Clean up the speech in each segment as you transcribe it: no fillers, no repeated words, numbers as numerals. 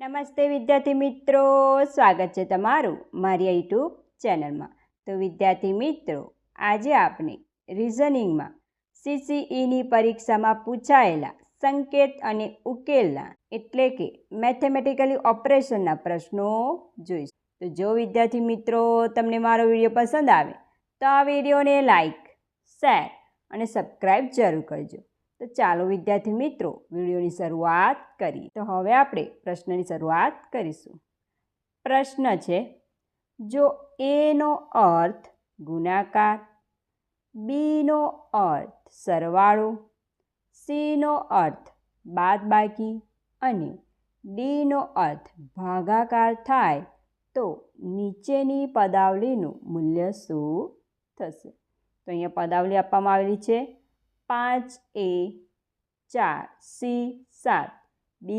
નમસ્તે વિદ્યાર્થી મિત્રો, સ્વાગત છે તમારું મારી યુટ્યુબ ચેનલમાં। તો વિદ્યાર્થી મિત્રો, આજે આપણે રિઝનિંગમાં CCEની પરીક્ષામાં પૂછાયેલા સંકેત અને ઉકેલના એટલે કે મેથેમેટિકલી ઓપરેશનના પ્રશ્નો જોઈશું। તો જો વિદ્યાર્થી મિત્રો તમને મારો વિડીયો પસંદ આવે તો આ વિડીયોને લાઈક, શેર અને સબસ્ક્રાઈબ જરૂર કરજો। તો ચાલો વિદ્યાર્થી મિત્રો વિડીયોની શરૂઆત કરીએ। તો હવે આપણે પ્રશ્નની શરૂઆત કરીશું। પ્રશ્ન છે, જો એનો અર્થ ગુણાકાર, બીનો અર્થ સરવાળો, સીનો અર્થ બાદબાકી અને ડીનો અર્થ ભાગાકાર થાય તો નીચેની પદાવલીનું મૂલ્ય શું થશે? તો અહીંયા પદાવલી આપવામાં આવેલી છે 5A 4, C 7, D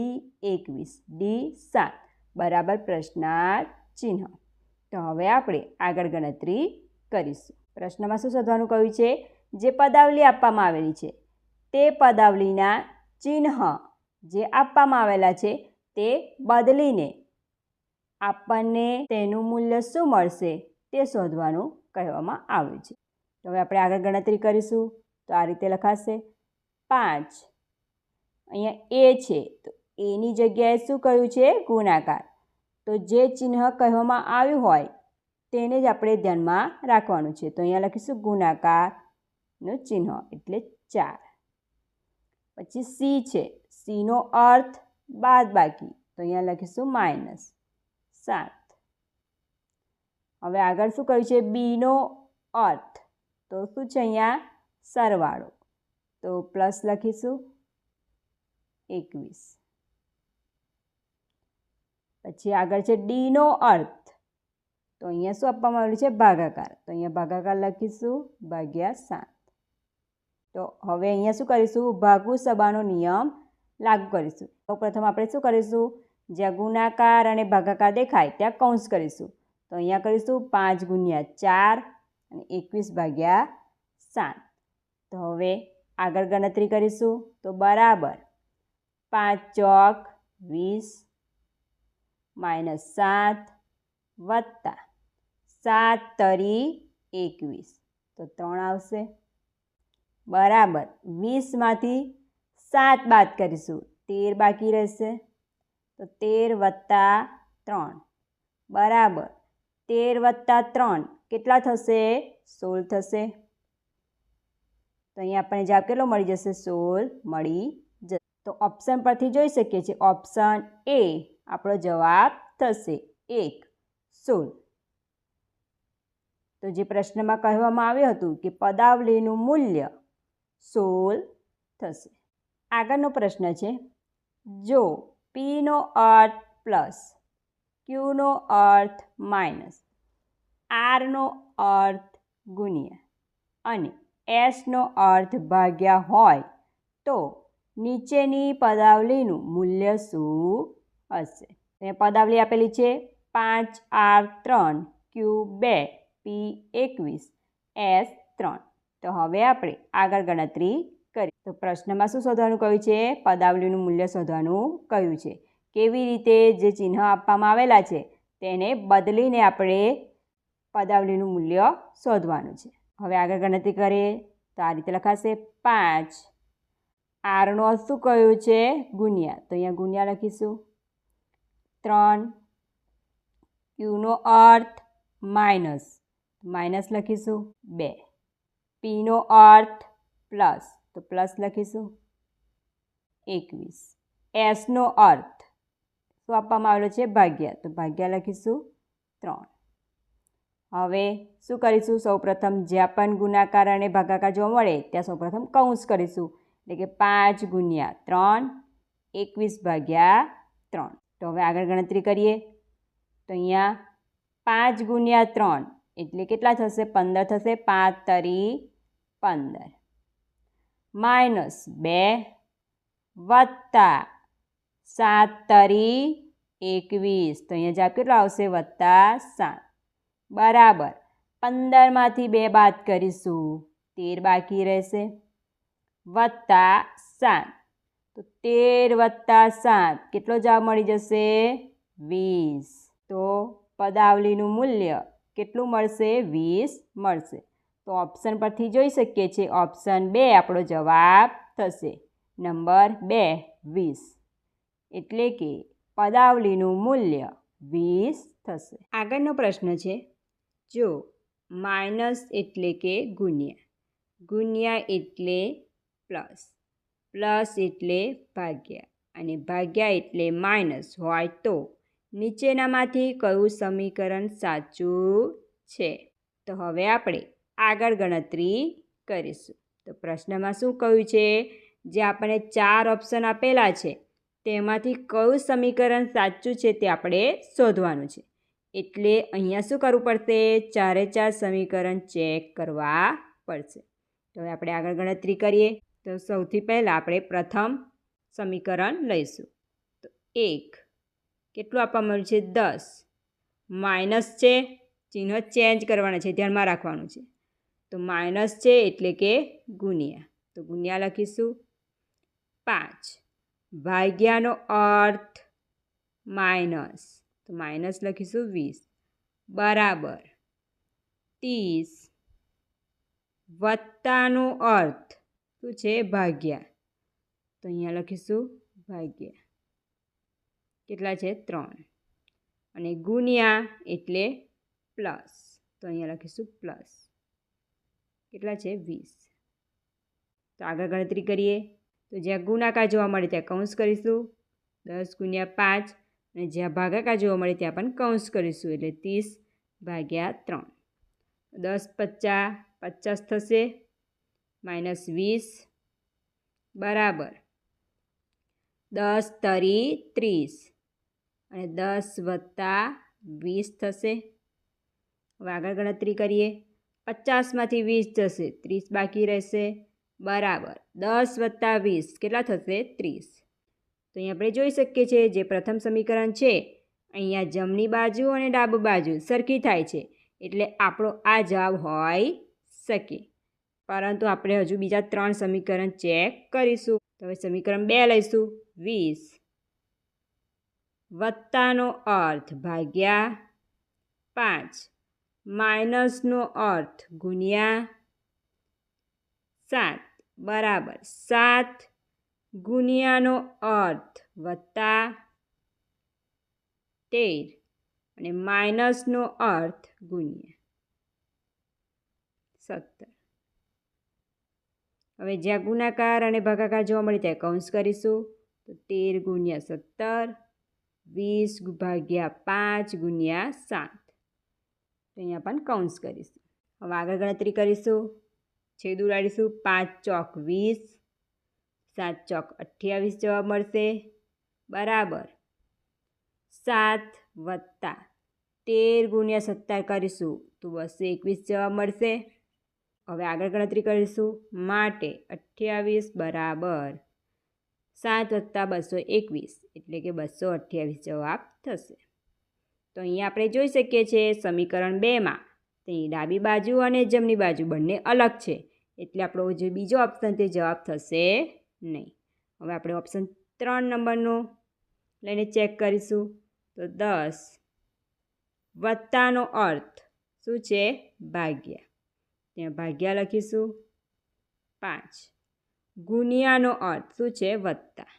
21, D 7 બરાબર પ્રશ્નાર્થ ચિહ્ન। તો હવે આપણે આગળ ગણતરી કરીશું। પ્રશ્નમાં શું શોધવાનું કહ્યું છે? જે પદાવલી આપવામાં આવેલી છે તે પદાવલીના ચિહ્ન જે આપવામાં આવેલા છે તે બદલીને આપણને તેનું મૂલ્ય શું મળશે તે શોધવાનું કહેવામાં આવ્યું છે। તો હવે આપણે આગળ ગણતરી કરીશું। તો આ રીતે લખાશે 5, અહીંયા એ છે તો એની જગ્યાએ શું કહ્યું છે? ગુણાકાર। તો જે ચિહ્ન કહેવામાં આવ્યું હોય તેને જ આપણે ધ્યાનમાં રાખવાનું છે। તો અહીંયા લખીશું ગુણાકારનું ચિહ્ન એટલે 4। પછી સી છે, સીનો અર્થ બાદબાકી, તો અહીંયા લખીશું -7। હવે આગળ શું કહ્યું છે? બીનો અર્થ તો શું છે? અહીંયા સરવાળો, તો પ્લસ લખીશું 21। પછી આગળ છે ડીનો અર્થ, તો અહીંયા શું આપવામાં આવેલું છે? ભાગાકાર, તો અહીંયા ભાગાકાર લખીશું /7। તો હવે અહીંયા શું કરીશું? ભાગુ સબાનો નિયમ લાગુ કરીશું। તો પ્રથમ આપણે શું કરીશું? જ્યાં ગુણાકાર અને ભાગાકાર દેખાય ત્યાં કૌંસ કરીશું। તો અહીંયા કરીશું 5 × 4 અને 21/7। તો હવે આગળ ગણતરી કરીશું। તો બરાબર 5 ચોક 20 -7 વત્તા 7 તરી 21, તો 3 આવશે બરાબર 20માંથી 7 બાદ કરીશું 13 બાકી રહેશે, તો 13 + 3 બરાબર 13 + 3 કેટલા થશે? 16 થશે। તો અહીંયા આપણને જવાબ કેટલો મળી જશે? 16 મળી જશે। તો ઓપ્શન પરથી જોઈ શકીએ છીએ ઓપ્શન એ આપણો જવાબ થશે 1, 16। તો જે પ્રશ્નમાં કહેવામાં આવ્યું હતું કે પદાવલીનું મૂલ્ય 16 થશે। આગળનો પ્રશ્ન છે, જો પીનો અર્થ પ્લસ, ક્યુનો અર્થ માઇનસ, આરનો અર્થ ગુણ્યા અને એસનો અર્થ ભાગ્યા હોય તો નીચેની પદાવલીનું મૂલ્ય શું હશે? અહીંયા પદાવલી આપેલી છે 5R3, Q2, P21, S3। તો હવે આપણે આગળ ગણતરી કરી। તો પ્રશ્નમાં શું શોધવાનું કહ્યું છે? પદાવલીનું મૂલ્ય શોધવાનું કહ્યું છે। કેવી રીતે? જે ચિહ્ન આપવામાં આવેલા છે તેને બદલીને આપણે પદાવલીનું મૂલ્ય શોધવાનું છે। હવે આગળ ગણતરી કરીએ તો આ રીતે લખાશે 5, આરનો શું કહ્યું છે? ગુણ્યા, તો અહીંયા ગુણ્યા લખીશું 3, ક્યુનો અર્થ માઇનસ, માઇનસ લખીશું 2, પીનો અર્થ પ્લસ, તો પ્લસ લખીશું 21, એસનો અર્થ શું આપવામાં આવેલો છે? ભાગ્યા, તો ભાગ્યા લખીશું 3। હવે શું કરીશું? સૌપ્રથમ જ્યાં પણ ગુણાકાર અને ભાગાકાર જોવા મળે ત્યાં સૌપ્રથમ કૌંસ કરીશું, એટલે કે 5 × 3 21/3। તો હવે આગળ ગણતરી કરીએ તો અહીંયા 5 × 3 એટલે કેટલા થશે? 15 થશે, 5 તરી 15 -2 વત્તા 7 તરી 21, તો અહીંયા જવાબ કેટલો આવશે? +7 બરાબર 15માંથી 2 બાદ કરીશું 13 બાકી રહેશે વત્તા 7, તો 13 + 7 કેટલો જવાબ મળી જશે? 20. તો પદાવલીનું મૂલ્ય કેટલું મળશે? 20 મળશે. તો ઓપ્શન પરથી જોઈ શકીએ છીએ ઓપ્શન 2 આપણો જવાબ થશે. નંબર 2 20. એટલે કે પદાવલીનું મૂલ્ય 20 થશે. આગળનો પ્રશ્ન છે, જો માઇનસ એટલે કે ગુણ્યા, ગુણ્યા એટલે પ્લસ, પ્લસ એટલે ભાગ્યા અને ભાગ્યા એટલે માઇનસ હોય તો નીચેનામાંથી કયું સમીકરણ સાચું છે? તો હવે આપણે આગળ ગણતરી કરીશું. તો પ્રશ્નમાં શું કહ્યું છે? જે આપણને 4 ઓપ્શન આપેલા છે તેમાંથી કયું સમીકરણ સાચું છે તે આપણે શોધવાનું છે. એટલે અહીંયા શું કરવું પડશે? 4 સમીકરણ ચેક કરવા પડશે. તો હવે આપણે આગળ ગણતરી કરીએ. તો સૌથી પહેલાં આપણે પ્રથમ સમીકરણ લઈશું. તો 1 કેટલું આપવામાં આવ્યું છે? 10. માઇનસ છે, ચિહ્ન ચેન્જ કરવાના છે, ધ્યાનમાં રાખવાનું છે. તો માઇનસ છે એટલે કે ગુણ્યા, તો ગુણ્યા લખીશું. 5 ભાગ્યાનો અર્થ માઇનસ, તો માઇનસ લખીશું 20 બરાબર 30 વત્તાનો અર્થ શું છે? ભાગ્યા, તો અહીંયા લખીશું ભાગ્યા. કેટલા છે? 3 અને ગુણ્યા એટલે પ્લસ, તો અહીંયા લખીશું પ્લસ. કેટલા છે? 20. તો આગળ ગણતરી કરીએ. તો જ્યાં ગુણાકાર જોવા મળે ત્યાં કૌંસ કરીશું, 10 × 5 અને જ્યાં ભાગાકાર જોવા મળે ત્યાં પણ કૌંસ કરીશું, એટલે 30/3. 10 × 5 = 50 થશે, -20 બરાબર 10 × 3 = 30 અને 10 + 20 થશે. હવે આગળ ગણતરી કરીએ. 50માંથી 20 જશે, 30 બાકી રહેશે બરાબર 10 + 20 કેટલા થશે? 30. તો અહીં આપણે જોઈ શકીએ છીએ જે પ્રથમ સમીકરણ છે અહીંયા જમણી બાજુ અને ડાબી બાજુ સરખી થાય છે, એટલે આપણો આ જવાબ હોઈ શકે. પરંતુ આપણે હજુ બીજા 3 સમીકરણ ચેક કરીશું. તો હવે સમીકરણ 2 લઈશું. 20 વત્તાનો અર્થ ભાગ્યા 5 માઇનસનો અર્થ ગુણ્યા 7 બરાબર 7 ગુણ્યાનો અર્થ વત્તા 13 અને માઇનસનો અર્થ ગુણ્યા 17. હવે જ્યાં ગુણાકાર અને ભાગાકાર જોવા મળે ત્યાં કૌંસ કરીશું. તો 13 × 17 20/5 × 7. તો અહીંયા પણ કૌંસ કરીશું. હવે આગળ ગણતરી કરીશું. છેદ ઉડાડીશું. 5 ચોક 20, 7 ચોક 28 જવાબ મળશે બરાબર 7 વત્તા 13 × 17 કરીશું તો 221 જવાબ મળશે. હવે આગળ ગણતરી કરીશું. માટે 28 બરાબર 7 વત્તા 221 એટલે કે 228 જવાબ થશે. તો અહીંયા આપણે જોઈ શકીએ છીએ સમીકરણ 2માં તેની ડાબી બાજુ અને જમણી બાજુ બંને અલગ છે, એટલે આપણો જે બીજો ઓપ્શન તે જવાબ થશે નહીં. હવે આપણે ઓપ્શન 3 નંબરનો લઈને ચેક કરીશું. તો 10 વત્તાનો અર્થ શું છે? ભાગ્યા, ત્યાં ભાગ્યા લખીશું. 5 ગુણ્યાનો અર્થ શું છે? વત્તા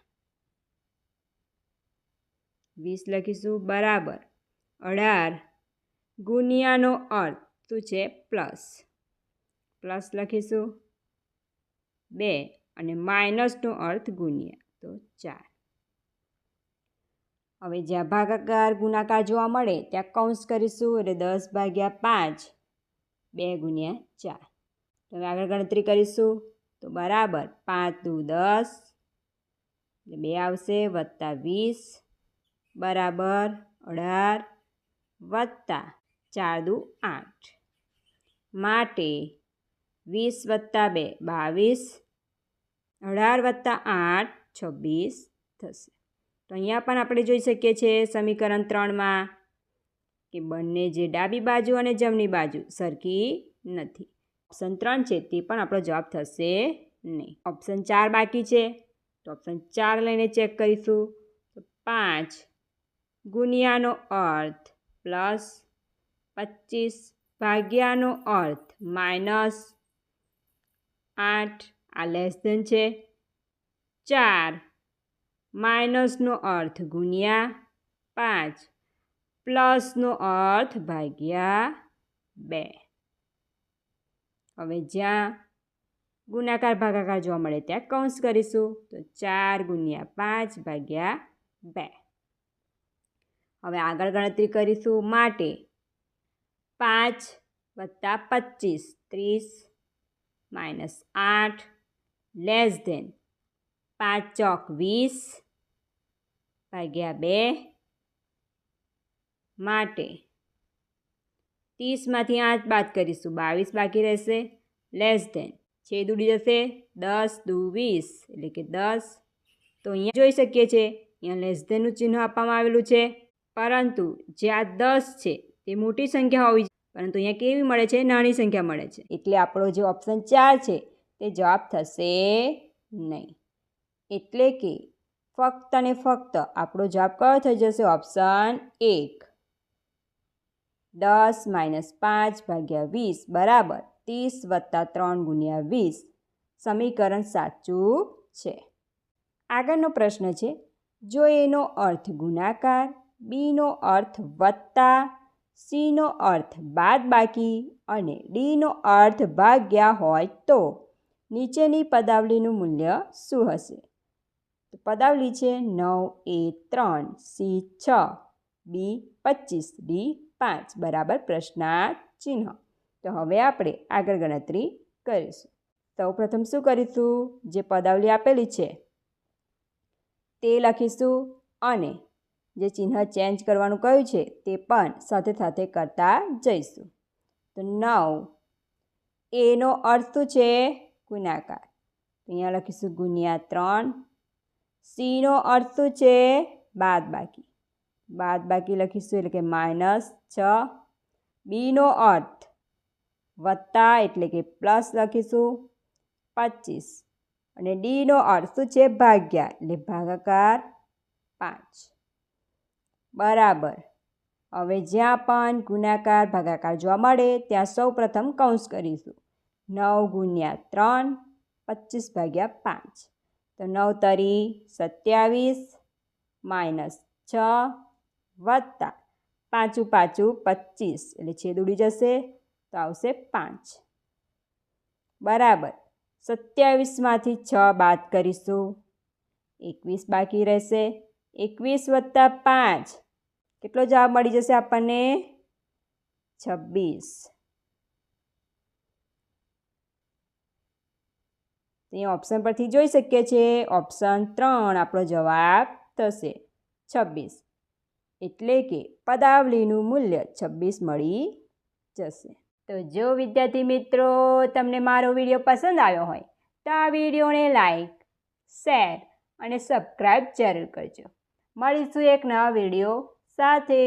20 લખીશું બરાબર 18 ગુણ્યાનો અર્થ શું છે? પ્લસ, પ્લસ લખીશું 2 અને માઇનસનો અર્થ ગુણ્યા, તો 4. હવે જ્યાં ભાગાકાર ગુણાકાર જોવા મળે ત્યાં કૌંસ કરીશું, એટલે 10/5 2 × 4. તો હવે આગળ ગણતરી કરીશું. તો બરાબર 5 દુ 10 એટલે 2 આવશે વત્તા 20 બરાબર 18 વત્તા 4 દુ 8 માટે 20 + 2 22 18 વત્તા 8 26 થશે. તો અહીંયા પણ આપણે જોઈ શકીએ છીએ સમીકરણ 3માં કે બંને જે ડાબી બાજુ અને જમણી બાજુ સરખી નથી. ઓપ્શન 3 છે તે પણ આપણો જવાબ થશે નહીં. ઓપ્શન 4 બાકી છે. તો ઓપ્શન 4 લઈને ચેક કરીશું. તો 5 ગુણ્યાનો અર્થ પ્લસ 25 ભાગ્યાનો અર્થ -8, આ લેસ ધેન છે. 4 માઇનસનો અર્થ ગુણ્યા 5 પ્લસનો અર્થ ભાગ્યા 2. હવે જ્યાં ગુણાકાર ભાગાકાર જોવા મળે ત્યાં કૌંસ કરીશું. તો 4 ગુણ્યા 5 ભાગ્યા 2. હવે આગળ ગણતરી કરીશું. માટે 5 વત્તા 25 30 -8 લેસ ધેન 5 ચોક 20 ભાગ્યા 2. માટે 30માંથી 8 બાદ કરીશું 22 બાકી રહેશે. લેસ ધેન છેદ ઉડી જશે 10 દુ 20 એટલે કે 10. તો અહીંયા જોઈ શકીએ છીએ અહીંયા લેસ ધેનનું ચિહ્ન આપવામાં આવેલું છે, પરંતુ જે આ 10 છે તે મોટી સંખ્યા હોવી જોઈએ, પરંતુ અહીંયા કેવી મળે છે? નાની સંખ્યા મળે છે. એટલે આપણો જે ઓપ્શન 4 છે તે જવાબ થશે નહીં. એટલે કે ફક્ત અને ફક્ત આપણો જવાબ કયો થઈ જશે? ઓપ્શન 1. 10 - 5 ભાગ્યા 20 બરાબર 30 વત્તા 3 ગુણ્યા 20. સમીકરણ સાચું છે. આગળનો પ્રશ્ન છે, જો એનો અર્થ ગુણાકાર, બીનો અર્થ વત્તા, સીનો અર્થ બાદબાકી અને ડીનો અર્થ ભાગ્યા હોય તો નીચેની પદાવલીનું મૂલ્ય શું હશે? તો પદાવલી છે 9 A 3 C 6 B 25 D 5 બરાબર પ્રશ્નાર્થ ચિહ્ન. તો હવે આપણે આગળ ગણતરી કરીશું. સૌપ્રથમ શું કરીશું? જે પદાવલી આપેલી છે તે લખીશું અને જે ચિહ્ન ચેન્જ કરવાનું કહ્યું છે તે પણ સાથે સાથે કરતા જઈશું. તો 9 એનો અર્થ શું છે? ગુણાકાર. અહીંયા લખીશું ગુણ્યા 3. સીનો અર્થ શું છે? બાદબાકી. બાદબાકી લખીશું એટલે કે -6. બીનો અર્થ વત્તા એટલે કે પ્લસ લખીશું 25. અને ડીનો અર્થ શું છે? ભાગ્યા એટલે ભાગાકાર 5 બરાબર. હવે જ્યાં પણ ગુણાકાર ભાગાકાર જોવા મળે ત્યાં સૌ પ્રથમ કૌંસ કરીશું. 9 ગુણ્યા 3 25 ભાગ્યા 5. તો 9 તરી 27 -6 વત્તા 5 5 25 એટલે છેદ ઉડી જશે તો આવશે 5 બરાબર. 27માંથી 6 બાદ કરીશું 21 બાકી રહેશે. 21 વત્તા 5 કેટલો જવાબ મળી જશે આપણને? 26. અહીંયા ઓપ્શન પરથી જોઈ શકીએ છીએ ઓપ્શન 3 આપણો જવાબ થશે 26. એટલે કે પદાવલીનું મૂલ્ય 26 મળી જશે. તો જો વિદ્યાર્થી મિત્રો તમને મારો વિડીયો પસંદ આવ્યો હોય તો આ વિડીયોને લાઈક, શેર અને સબસ્ક્રાઈબ જરૂર કરજો. મળીશું એક નવા વિડીયો સાથે.